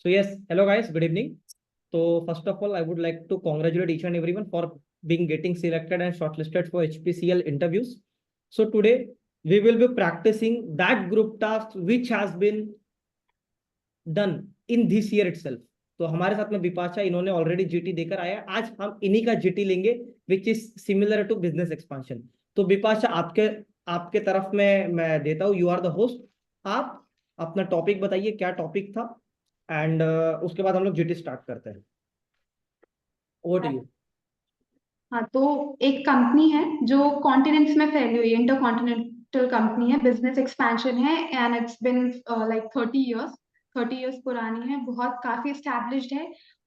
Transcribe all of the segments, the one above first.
So yes, hello guys, good evening. So first of all, I would like to congratulate each and everyone for being getting selected and shortlisted for HPCL interviews. So today we will be practicing that group task which has been done in this year itself. तो हमारे साथ में विपाशा, इन्होंने already GT देकर आया। आज हम इन्हीं का जीटी लेंगे which is similar to business expansion. तो विपाशा आपके आपके तरफ में मैं देता हूँ, यू आर द होस्ट। आप अपना टॉपिक बताइए, क्या टॉपिक था, एंड उसके बाद हम लोग जीटी स्टार्ट करते हैं। Over to you. हाँ, तो एक कंपनी है जो कॉन्टिनेंट्स में फैली हुई है, इंटरकॉन्टिनेंटल कंपनी है, बिजनेस एक्सपेंशन है and it's been like 30 years पुरानी है, बहुत काफी एस्टैब्लिश्ड है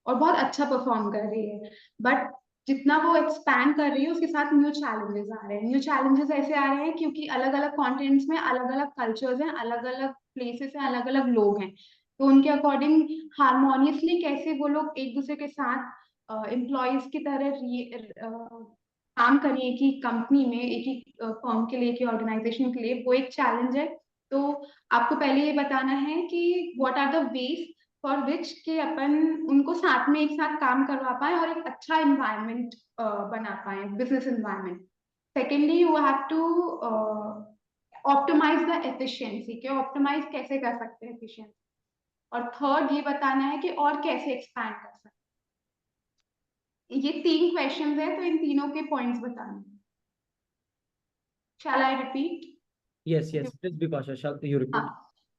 और बहुत अच्छा परफॉर्म कर रही है। बट जितना वो एक्सपैंड कर रही है उसके साथ न्यू चैलेंजेस आ रहे हैं। न्यू चैलेंजेस ऐसे आ रहे हैं क्योंकि अलग अलग कॉन्टिनेंट्स में अलग अलग कल्चर्स हैं, अलग अलग प्लेसेस हैं, अलग अलग लोग हैं। तो उनके अकॉर्डिंग हारमोनियसली कैसे वो लोग एक दूसरे के साथ एम्प्लॉयज की तरह काम करें एक ही कंपनी में, एक ही फर्म के लिए, एक ही ऑर्गेनाइजेशन के लिए, वो एक चैलेंज है। तो आपको पहले ये बताना है कि what are the ways for which के अपन उनको साथ में एक साथ काम करवा पाए और एक अच्छा इन्वायरमेंट बना पाए, business environment. Secondly you have to optimise the efficiency, के ऑप्टिमाइज कैसे कर सकते हैं एफिशिएंसी। और थर्ड ये बताना है कि और कैसे एक्सपैंड कर सकते हैं। ये 3 क्वेश्चंस है, तो इन तीनों के पॉइंट्स बताना। Shall I repeat? Yes yes, please Vipasha, shall you हाँ, रिपीट।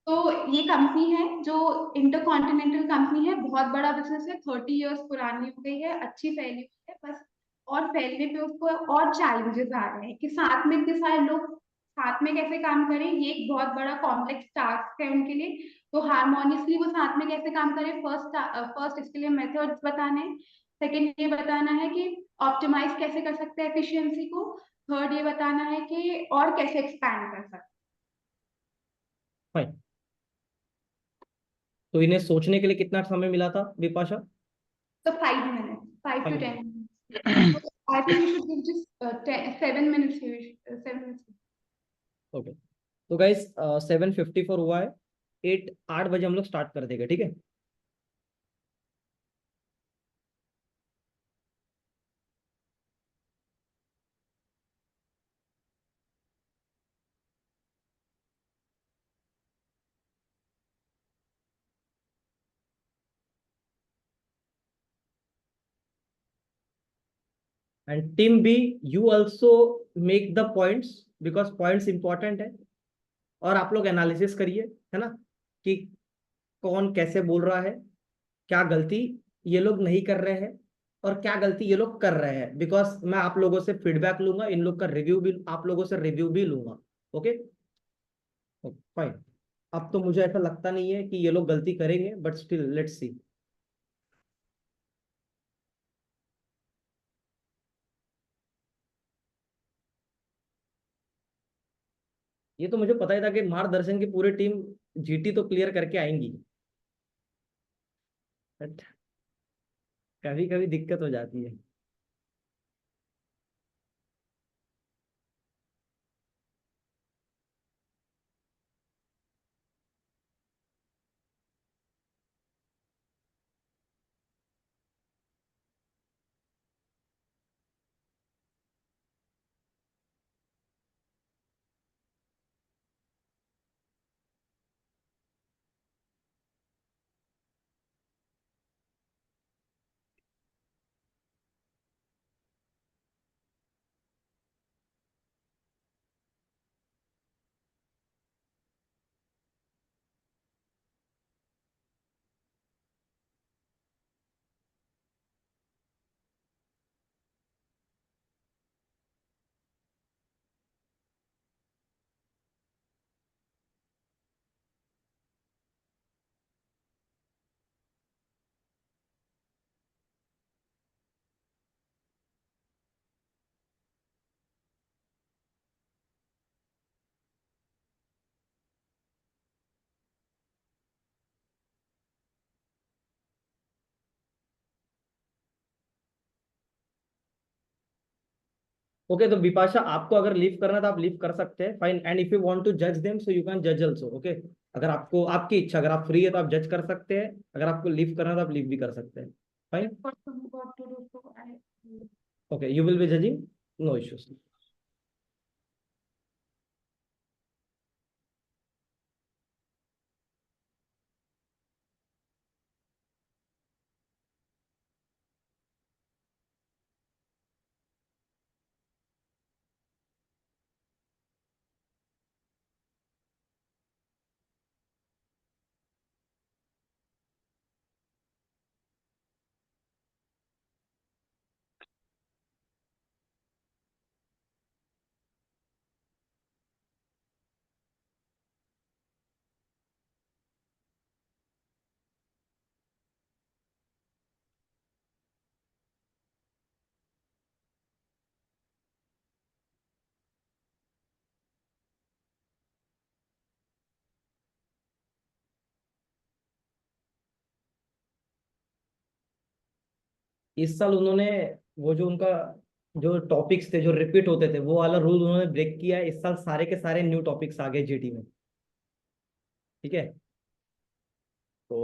तो ये कंपनी है जो इंटरकॉन्टिनेंटल कंपनी है, बहुत बड़ा बिजनेस है, 30 इयर्स पुरानी हो गई है, अच्छी फैली हुई है, बस और फैलने पे उसको और चैलेंजेस आ रहे हैं कि साथ में इतने सारे लोग साथ में कैसे काम करें। ये एक बहुत बड़ा कॉम्प्लेक्स टास्क है उनके लिए। तो हारमोनियसली वो साथ में कैसे काम करें, फर्स्ट इसके लिए मेथड्स बताने हैं। सेकेंड ये बताना है कि ऑप्टिमाइज कैसे कर सकते हैं एफिशिएंसी को। थर्ड ये बताना है कि और कैसे एक्सपैंड कर सकते हैं। फाइन। तो इन्हें सोचने के लिए कितना समय मिला था विपाशा? तो 5 minutes, 5 to 10 5 minute. minutes. So I think you should give just 7 minutes here. 7 minutes. Okay, तो गाइस 7:54 हुआ है। 8 बजे हम लोग स्टार्ट कर देंगे, ठीक है? And team B, you also make the points, because points important है। और आप लोग एनालिसिस करिए, है ना, कि कौन कैसे बोल रहा है, क्या गलती ये लोग नहीं कर रहे हैं और क्या गलती ये लोग कर रहे हैं। बिकॉज मैं आप लोगों से फीडबैक लूंगा, इन लोग का रिव्यू भी, आप लोगों से रिव्यू भी लूंगा। Okay fine. अब तो मुझे ऐसा लगता नहीं है कि ये लोग गलती करेंगे, बट स्टिल लेट्स सी। ये तो मुझे पता ही था कि मार्गदर्शन की पूरी टीम जीटी तो क्लियर करके आएंगी, बट कभी कभी दिक्कत हो जाती है। ओके, तो विपाशा आपको अगर लीव करना तो आप लीव कर सकते हैं, fine. And if you want to जज देम सो यू कैन जज ऑल्सो, ओके। अगर आपको आपकी इच्छा, अगर आप फ्री है तो आप जज कर सकते हैं, अगर आपको लीव करना है तो आप लीव भी कर सकते हैं, fine. Okay, you will be judging, no issues. इस साल उन्होंने वो जो उनका जो टॉपिक्स थे जो रिपीट होते थे वो वाला रूल उन्होंने ब्रेक किया है। इस साल सारे के सारे न्यू टॉपिक्स आ गए जीटी में, ठीक है। तो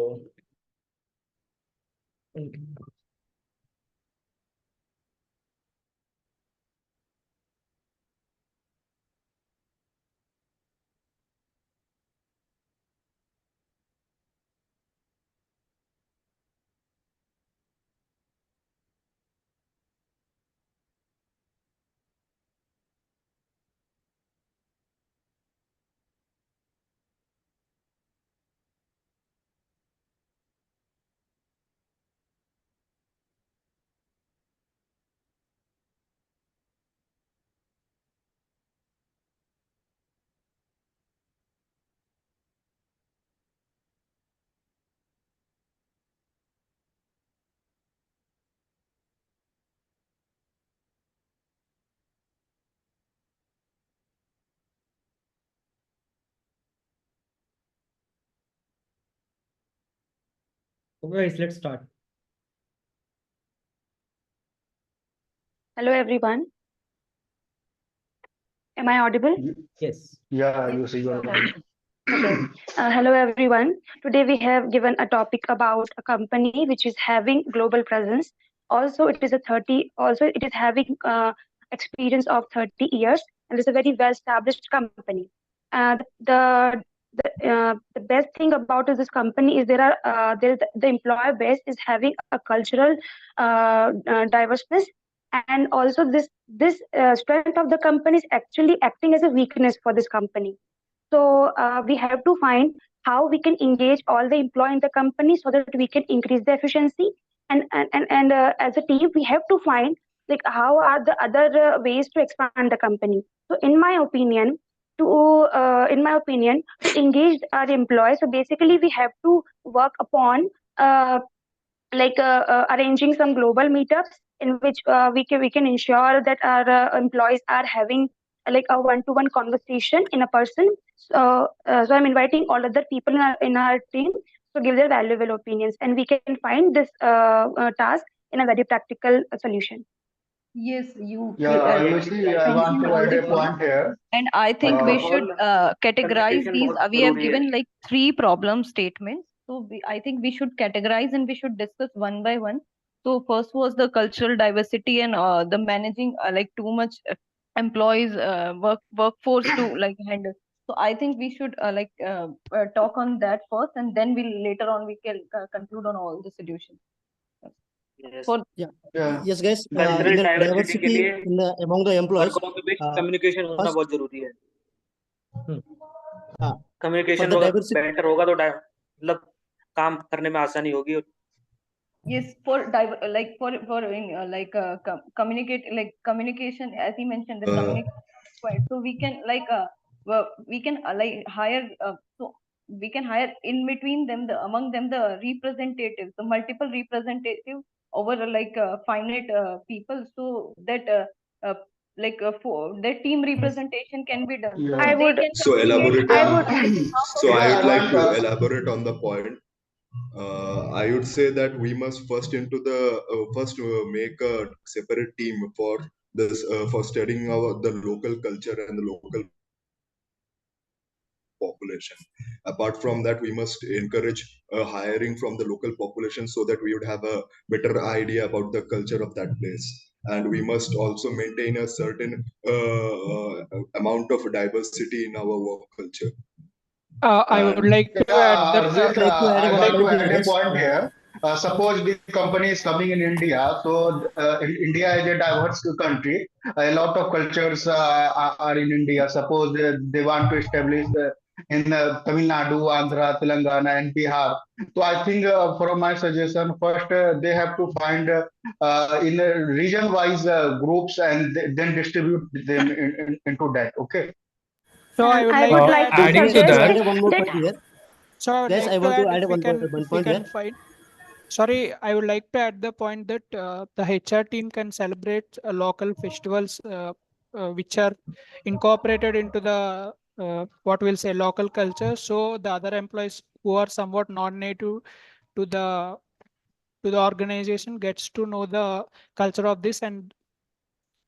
guys, let's start. Hello everyone. Am I audible? Yes. Yeah, you see, you are audible. Okay. Hello everyone. Today we have given a topic about a company which is having global presence. Also, it is having experience of 30 years, and it's a very well-established company. The best thing about this company is the employer base is having a cultural diverseness, and also this strength of the company is actually acting as a weakness for this company. So we have to find how we can engage all the employees in the company so that we can increase the efficiency. And as a team, we have to find like how are the other ways to expand the company. So in my opinion, to engage our employees. So basically, we have to work upon arranging some global meetups in which we can ensure that our employees are having like a one-to-one conversation in a person. So I'm inviting all other people in our team to give their valuable opinions, and we can find this task in a very practical solution. Yes, you. Yeah, obviously, I want to add a point here. And I think we should categorize Communication these. बहुत We have जरूरी है. given like 3 problem statements. So I think we should categorize and we should discuss one by one. So first was the cultural diversity and the managing like too much employees workforce to like handle. So I think we should talk on that first, and then later on we can conclude on all the solutions. Yes. For Yeah. Yes, guys. Cultural In the diversity के diversity लिए among the employees, वर्करों के बीच communication होना first, बहुत जरूरी है. for communication the अगर diversity, better होगा तो मतलब काम करने में आसानी होगी. yes, communication, as he mentioned, the communication is required. So we can we can hire in between them among them the representatives, the multiple representatives over finite people, so that for their team representation can be done. Yeah. So I they would. can So elaborate. I would. So I would like to want to- elaborate on the point. I would say that we must first make a separate team for this for studying the local culture and the local population. Apart from that, we must encourage hiring from the local population so that we would have a better idea about the culture of that place. And we must also maintain a certain amount of diversity in our work culture. I would like to add that Arjit, I would I like want to add a yes. point here. Suppose the company is coming in India, so India is a diverse country. A lot of cultures are in India. Suppose they want to establish in Tamil Nadu, Andhra, Telangana, and Bihar. So I think, from my suggestion, first they have to find in region-wise groups and then distribute them into that. Okay. So I would I like would to like add to that. Guys, suggest I add one more that point here. So I would Guys, like I to want to add add if we one can point here. find. Sorry, I would like to add the point that the HR team can celebrate local festivals which are incorporated into the what we'll say local culture. So the other employees who are somewhat non-native to the organization gets to know the culture of this, and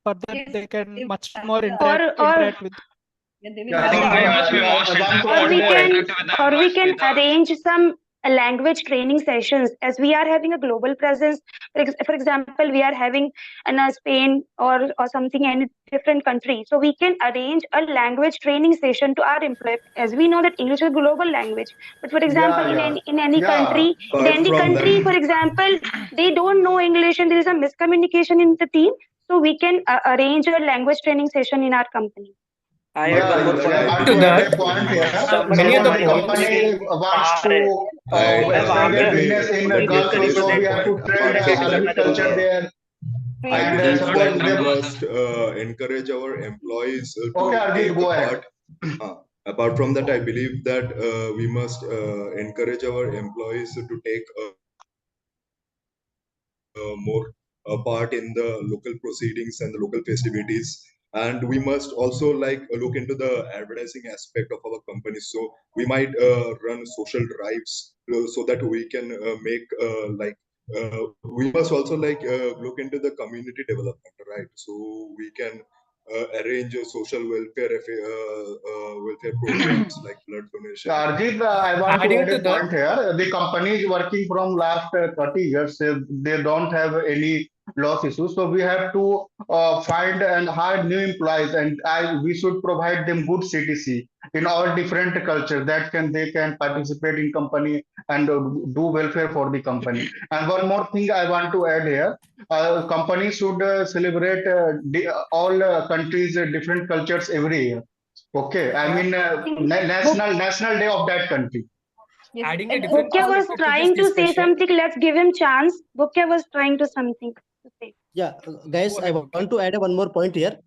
for that Yes, they can they will much have more the interact with. yeah, they will Yeah, have the I must be opportunity. most want to or add we can interactive with the employees with arrange some language training sessions, as we are having a global presence. For example, we are having in Spain or something in a different country, so we can arrange a language training session to our employee, as we know that English is a global language. But for example, yeah, in any yeah. country, Apart from that, for example, they don't know English and there is a miscommunication in the team, so we can arrange a language training session in our company. I but add one more I point. want To to add that, a point here. many of Suppose the the company wants to expand their let me business in let me Gulf, finish so my we have to point. trade Apart from Arabic that, culture there. I And believe suppose that we they. must encourage our employees Okay, to Arjit, take a go ahead. part. Apart from that, I believe that we must encourage our employees to take more part in the local proceedings and the local festivities. And we must also like look into the advertising aspect of our company. So we might run social drives so that we can make we must also like look into the community development, right? So we can arrange social welfare programs like blood donation. Arjit, I want to adding add to a that, point here. The company is working from last 30 years. They don't have any loss issues. So we have to find and hire new employees, and we should provide them good CTC in all different cultures that they can participate in company and do welfare for the company. And one more thing I want to add here. Companies should celebrate all countries' different cultures every year. Okay, I mean national day of that country. Yes, adding a and different Bukya was perspective to this trying to say discussion. something. Let's give him chance. Bukya was trying to something to say. Yeah, guys, Go I ahead, want Bukya. to add one more point here.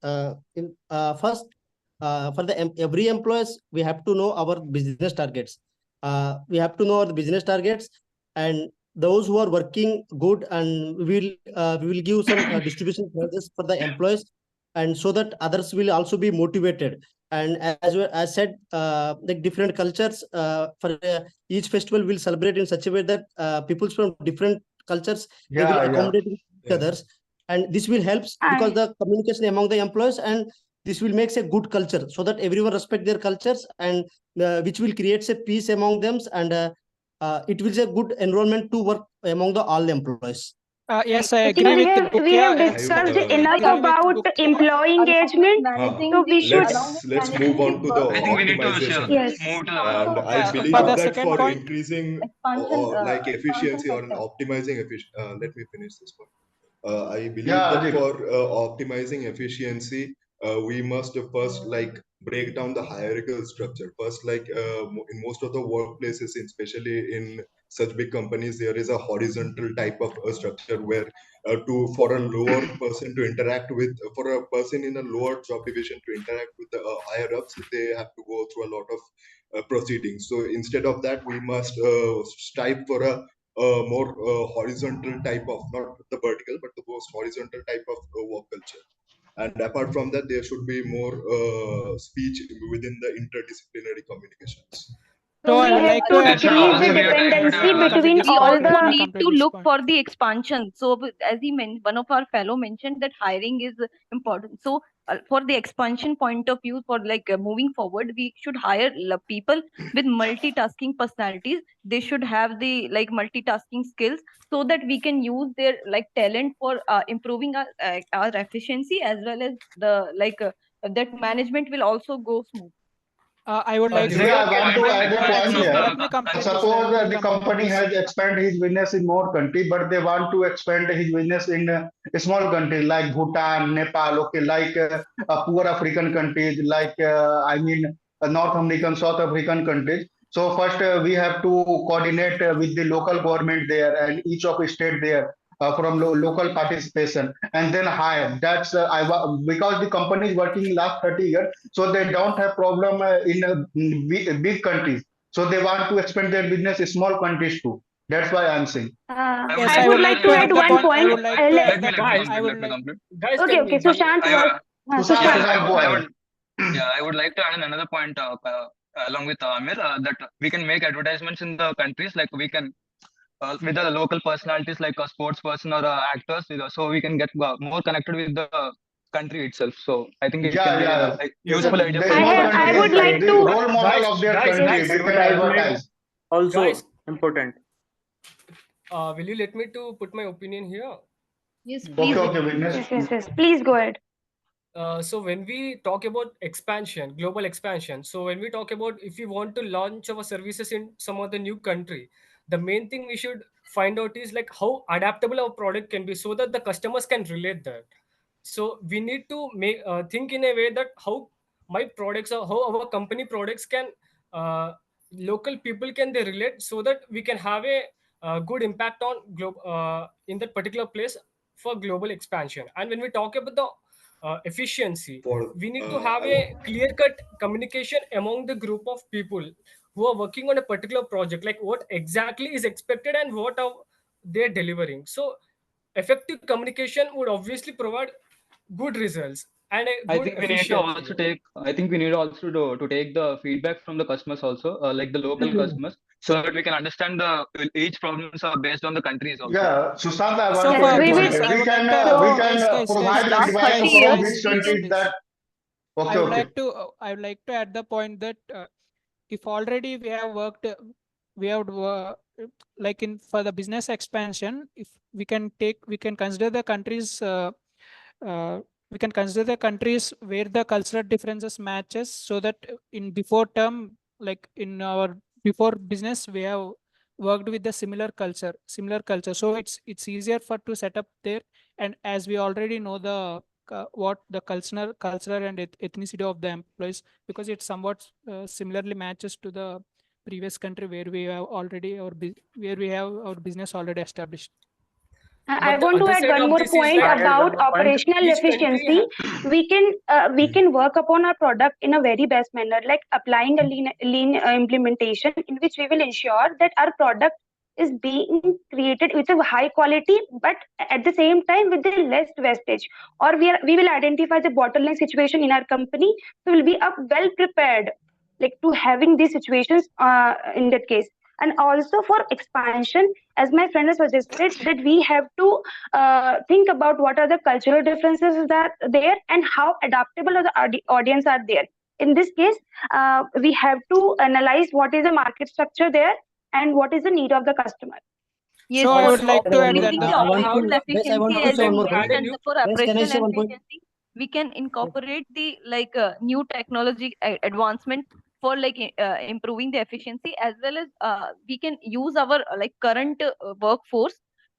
First, for every employees, we have to know our business targets. We have to know our business targets, and those who are working good, and we will give some distribution charges for the employees, and so that others will also be motivated. And as said, like different cultures, for each festival will celebrate in such a way that people from different cultures, they will Yeah. accommodate with each Yeah. others, and this will help because the communication among the employees, and this will make a good culture so that everyone respect their cultures, and which will create a peace among them, and it will be a good enrollment to work among the all employees. Yes, I I think agree with we have Bukya. discussed I enough agree with about Bukya. employee along with engagement. managing So we the should along with let's move managing on to the work I think we need to optimization. yes. move to the And I For believe the that second for point, increasing expansion like expansion efficiency or sector. optimizing let me finish this point. I believe Yeah, that Arjit. for optimizing efficiency, we must first like break down the hierarchical structure. First, like in most of the workplaces, especially in such big companies, there is a horizontal type of structure where for a lower person to interact with, for a person in a lower job division to interact with the higher ups, they have to go through a lot of proceedings. So instead of that, we must strive for a more horizontal type of, not the vertical, but the most horizontal type of work culture. And apart from that, there should be more speech within the interdisciplinary communications. So I we would have like to to add That's the why increase point. the also we are trying to dependency develop. between We all also the need to Complete this look point. for the expansion. So as he mentioned, one of our fellow mentioned that hiring is important. So for the expansion point of view, for like moving forward, we should hire people with multitasking personalities. They should have the like multitasking skills so that we can use their like talent for improving our efficiency, as well as the like that management will also go smooth. I would like to Divya, I want to add a point Actually, here. let me complete this. Suppose Let me the complete company this. has expanded his business in more country, but they want to expand his business in a small country like Bhutan, Nepal, okay, like poor African countries, like North American, South African countries. So first we have to coordinate with the local government there and each of the state there from local participation and then hire. That's because the company is working last 30 years, so they don't have problem in big countries. So they want to expand their business in small countries too. That's why I'm saying. Yes, I would like to add one point. I would like to Let add me the complete. I would Let me like. complete. Guys, Okay, okay. Sushant was. Sushant, Sushant. Sushant, go I ahead. would, yeah, I would like to add another point along with Amir that we can make advertisements in the countries, like we can with the local personalities like a sports person or actors, so we can get more connected with the country itself. So I think it can be Yeah. a useful idea The for small the I country would is like the to. role model of their country. Yes. They can Advertisement advertise. also Guys. important. Will you let me to put my opinion here? Yes, please. Okay, witness. Yes. Please go ahead. So when we talk about expansion, global expansion, so when we talk about if we want to launch our services in some other new country, the main thing we should find out is like how adaptable our product can be so that the customers can relate that. So we need to make think in a way that how my products or how our company products can local people can they relate so that we can have a good impact on in that particular place for global expansion. And when we talk about the efficiency, For we need to have a clear cut communication among the group of people who are working on a particular project, like what exactly is expected and what are they delivering. So effective communication would obviously provide good results and a I good think we need to efficiency. also take. I think we need also to take the feedback from the customers also, like the local customers, so that we can understand the each problems are based on the countries also. Yeah, Sushant, I So want to for add we point will- this, here. I would like to Provide Last feedback 30 from years, which we countries that. Okay, I would okay. like to I would like to add the point that if already we have worked, we have like in for the business expansion, if we can consider the countries. We can consider the countries where the cultural differences matches, so that in before term, like in our before business, we have worked with the similar culture. So it's easier for to set up there. And as we already know the what the cultural and ethnicity of the employees, because it somewhat similarly matches to the previous country where we have already where we have our business already established. I But the want to other add side one of more this is point like about operational each country efficiency. We can work upon our product in a very best manner, like applying a lean implementation in which we will ensure that our product is being created with a high quality, but at the same time with the less wastage. Or we will identify the bottleneck situation in our company, so we'll be up well prepared, like to having these situations in that case. And also for expansion, as my friend has suggested, that we have to think about what are the cultural differences that are there and how adaptable are the audience are there. In this case, we have to analyze what is the market structure there and what is the need of the customer. Yes, So I for would like to add increasing that the the operational guys, I want efficiency to as say you one more point. mentioned, for Guys, can I operational say one point? efficiency, we can incorporate the like new technology advancement for like improving the efficiency, as well as we can use our like current workforce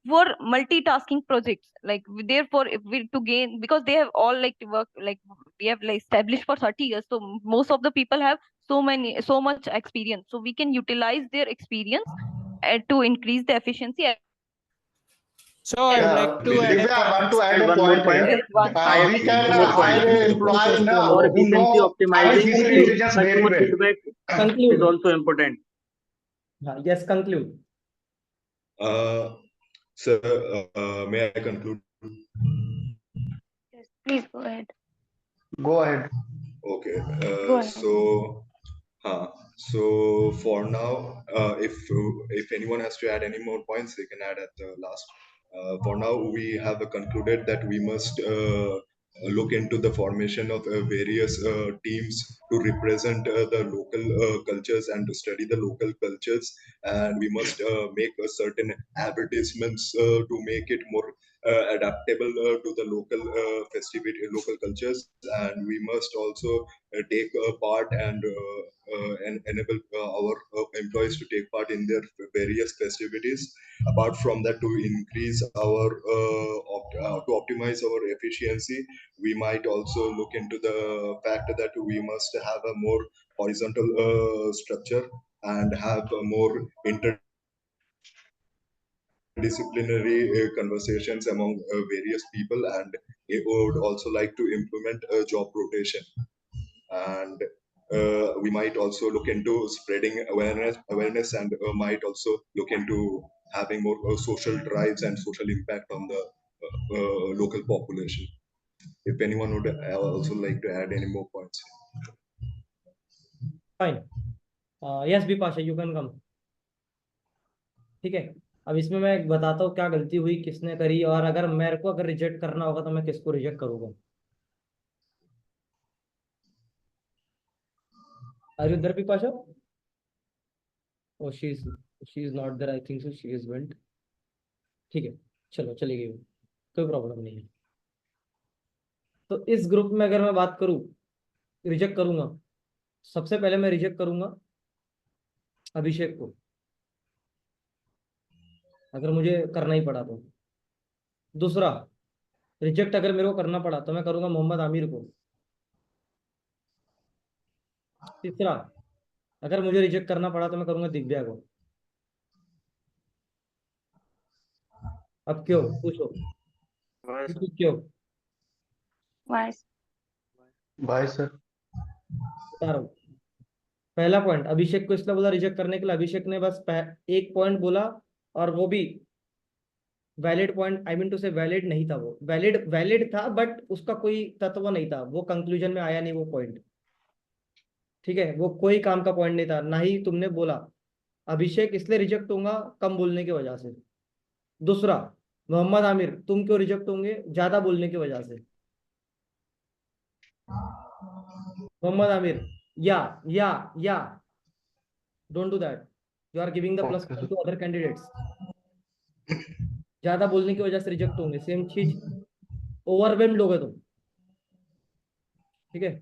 for multitasking projects. Like therefore, if we to gain, because they have all like work like we have like established for 30 years, so most of the people have so much experience, so we can utilize their experience to increase the efficiency. So I would like to add a Divya, I want to point. add a One more point point. here. Hire We can one more point. hire an employee now For who efficiency know Guys, artificial optimizing, conclude. intelligence very customer well. feedback is Conclude. also important. Yes, conclude. Sir, may I conclude? Yes, please go ahead. Go ahead. Okay. Go ahead. So So for now, if anyone has to add any more points, they can add at the last. For now, we have concluded that we must look into the formation of various teams to represent the local cultures and to study the local cultures, and we must make a certain advertisements to make it more adaptable to the local festivity, local cultures, and we must also take a part and enable our employees to take part in their various festivities. Apart from that, to increase our to optimize our efficiency, we might also look into the fact that we must have a more horizontal structure and have a more interdisciplinary conversations among various people, and it would also like to implement a job rotation, and we might also look into spreading awareness, and might also look into having more social drives and social impact on the local population. If anyone would also like to add any more points. Fine. Yes, Bipasha, you can come. ठीक है, अब इसमें मैं बताता हूँ क्या गलती हुई, किसने करी, और अगर मेरे को अगर रिजेक्ट करना होगा तो मैं किसको रिजेक्ट करूंगा. Are you there, Bipasha? Oh, she's not there. I think so. She is went. ठीक है, चलो चली गई, कोई प्रॉब्लम नहीं है. तो इस ग्रुप में अगर मैं बात करूं, रिजेक्ट करूंगा, सबसे पहले मैं रिजेक्ट करूंगा अभिषेक को, अगर मुझे करना ही पड़ा तो. दूसरा, रिजेक्ट अगर मेरे को करना पड़ा तो मैं करूंगा मोहम्मद आमिर को. तीसरा, अगर मुझे रिजेक्ट करना पड़ा तो मैं करूंगा दिव्या को. अब क्यों पूछो, क्यों? Why? Bye, sir. बता रहा हूँ. पहला पॉइंट, अभिषेक को इसलिए बोला रिजेक्ट करने के लिए, अभिषेक ने बस एक पॉइंट बोला, और वो भी valid point, I mean to say valid नहीं था. वो वैलिड था बट उसका कोई तत्व नहीं था, वो कंक्लूजन में आया नहीं वो पॉइंट. ठीक है, वो कोई काम का पॉइंट नहीं था. ना ही तुमने बोला अभिषेक इसलिए रिजेक्ट होगा कम बोलने की वजह से. दूसरा, मोहम्मद आमिर तुम क्यों रिजेक्ट होंगे, ज्यादा बोलने की वजह से. मोहम्मद आमिर, या don't do that, you are giving the plus Okay, sir. To other candidates. ज्यादा बोलने की वजह से रिजेक्ट होंगे. सेम चीज, ओवरवेल्म्ड हो गए तुम. ठीक है.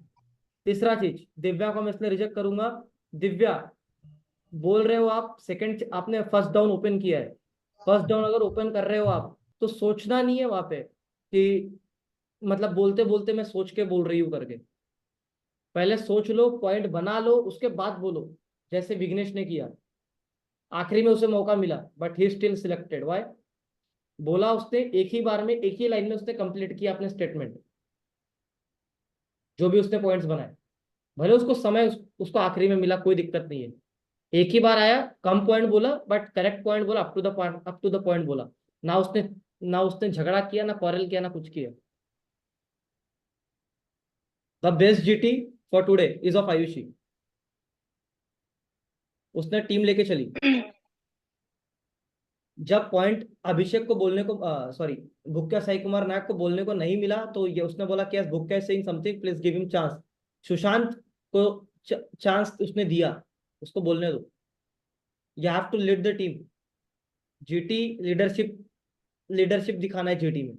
तीसरा चीज, दिव्या को मैं इसलिए रिजेक्ट करूंगा, दिव्या बोल रहे हो आप सेकंड, आपने फर्स्ट डाउन ओपन किया है. फर्स्ट डाउन अगर ओपन कर रहे हो आप, तो सोचना नहीं है वहां पे कि मतलब बोलते बोलते मैं सोच के बोल रही हूँ करके. पहले सोच लो, पॉइंट बना लो, उसके बाद बोलो, जैसे विघ्नेश ने किया. आखिरी में उसे मौका मिला but he still selected. Why? बोला उसने एक ही बार में, एक ही लाइन में उसने कंप्लीट किया अपने स्टेटमेंट, जो भी उसने पॉइंट्स बनाए. भले उसको समय उसको आखिरी में मिला, कोई दिक्कत नहीं है. एक ही बार आया, कम पॉइंट बोला बट करेक्ट पॉइंट बोला, अप टू द पॉइंट बोला. ना उसने झगड़ा किया, ना क्वारल किया, ना कुछ किया. The best GT for today is of Ayushi. उसने टीम लेके चली. जब पॉइंट अभिषेक को बोलने को, सॉरी, भुक्या साई कुमार नायक को बोलने को नहीं मिला, तो ये उसने बोला कि Bhukya is saying something, please give him chance. Sushant को चांस उसने दिया, उसको बोलने दो. You have to lead the team. GT leadership दिखाना है जीटी में.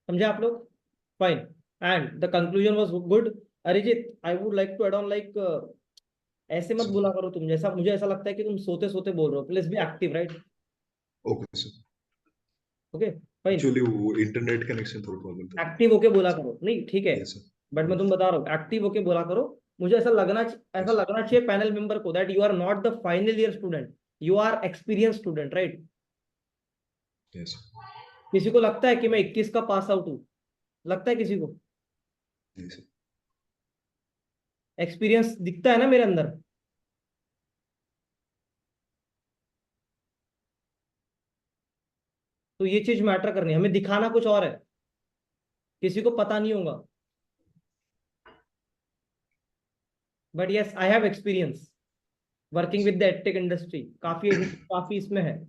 समझे आप लोग? Fine. And the conclusion was good. Arijit, I would like to add on, like ऐसे मत बोला करो तुम, जैसा मुझे ऐसा लगता है कि तुम सोते सोते बोल रहे हो. Please be active, right? Okay sir. Okay fine. Actually वो इंटरनेट कनेक्शन थोड़ा प्रॉब्लम था. एक्टिव होके बोला करो. नहीं ठीक है, यस सर. बट मैं तुम बता रहा हूँ एक्टिव होके बोला करो. मुझे ऐसा लगना चाहिए पैनल मेंबर को that you are not the final year student, you are experience student, right? Yes. किसी को लगता है कि मैं 21 का पास आउट हूँ? लगता है किसी को? यस. एक्सपीरियंस दिखता है ना मेरे अंदर. तो ये चीज मैटर करनी है. हमें दिखाना कुछ और है, किसी को पता नहीं होगा. But yes I have experience working with the edtech industry, काफी इसमें है।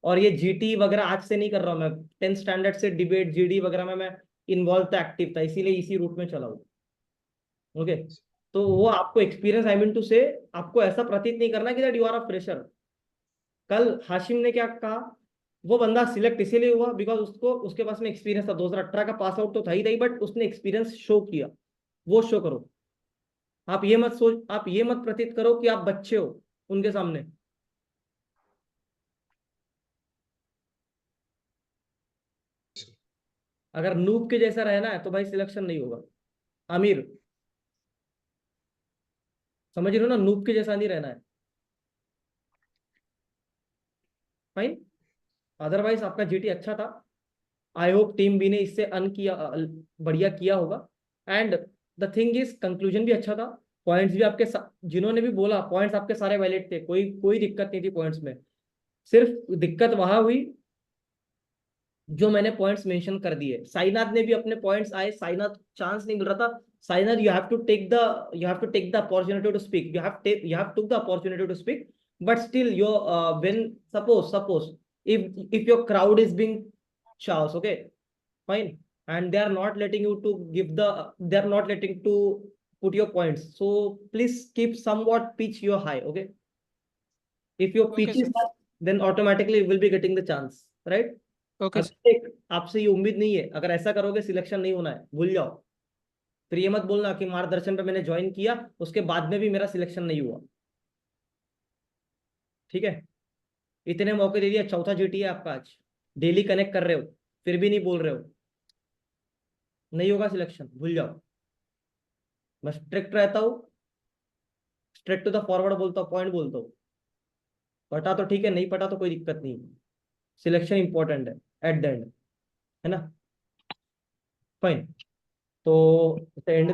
और ये जीटी वगैरह आज से नहीं कर रहा हूँ मैं, 10th स्टैंडर्ड से डिबेट जीडी वगैरह में मैं इन्वॉल्व था, एक्टिव था, इसीलिए इसी रूट में चला हूँ। ओके, तो वो आपको एक्सपीरियंस, आई मीन टू से, आपको ऐसा प्रतीत नहीं करना कि that you are a fresher. कल हाशिम ने क्या कहा, वो बंदा सिलेक्ट इसीलिए हुआ बिकॉज उसको उसके पास में एक्सपीरियंस था। 2018 का पास आउट तो था ही नहीं, बट उसने एक्सपीरियंस शो किया। वो शो करो। आप ये मत प्रतीत करो कि आप बच्चे हो उनके सामने। अगर नूब के जैसा रहना है तो भाई सिलेक्शन नहीं होगा। आमिर, समझ रहे हो ना, नूब के जैसा नहीं रहना है। फाइन, अदरवाइज आपका जीटी अच्छा था। आई होप टीम बी ने इससे बढ़िया किया होगा। And the thing is, conclusion भी अच्छा था, पॉइंट्स भी आपके जिन्होंने भी बोला पॉइंट्स आपके सारे वैलिड थे, कोई कोई दिक्कत नहीं थी पॉइंट्स में। सिर्फ दिक्कत वहां हुई जो मैंने पॉइंट्स मेंशन कर दिए। साईनाथ ने भी अपने पॉइंट्स आए, साईनाथ चांस नहीं मिल रहा था। Sainath, you have to take the opportunity to speak, you have took the opportunity to speak, but still your when suppose if your crowd is being chaos, okay, fine, and they are not letting you to they are not letting to put your points, so please keep somewhat pitch your high, okay. If your pitch is high, then automatically you will be getting the chance, right? Okay, आपसे ये उम्मीद नहीं है, अगर ऐसा करोगे selection नहीं होना है, भूल जाओ। फिर ये मत बोलना कि मार्गदर्शन पे मैंने ज्वाइन किया उसके बाद में भी मेरा सिलेक्शन नहीं हुआ। ठीक है, इतने मौके दे दिया, चौथा जीटी है आपका आज, डेली कनेक्ट कर रहे हो, फिर भी नहीं बोल रहे हो, नहीं होगा सिलेक्शन, भूल जाओ। मैं स्ट्रिक्ट रहता हूँ, स्ट्रिक्ट टू द फॉरवर्ड बोलता हूँ, पॉइंट बोलता हूँ। पटा तो ठीक है, नहीं पटा तो कोई दिक्कत नहीं, सिलेक्शन इंपॉर्टेंट है एट द एंड, है ना। फाइन, तो एंड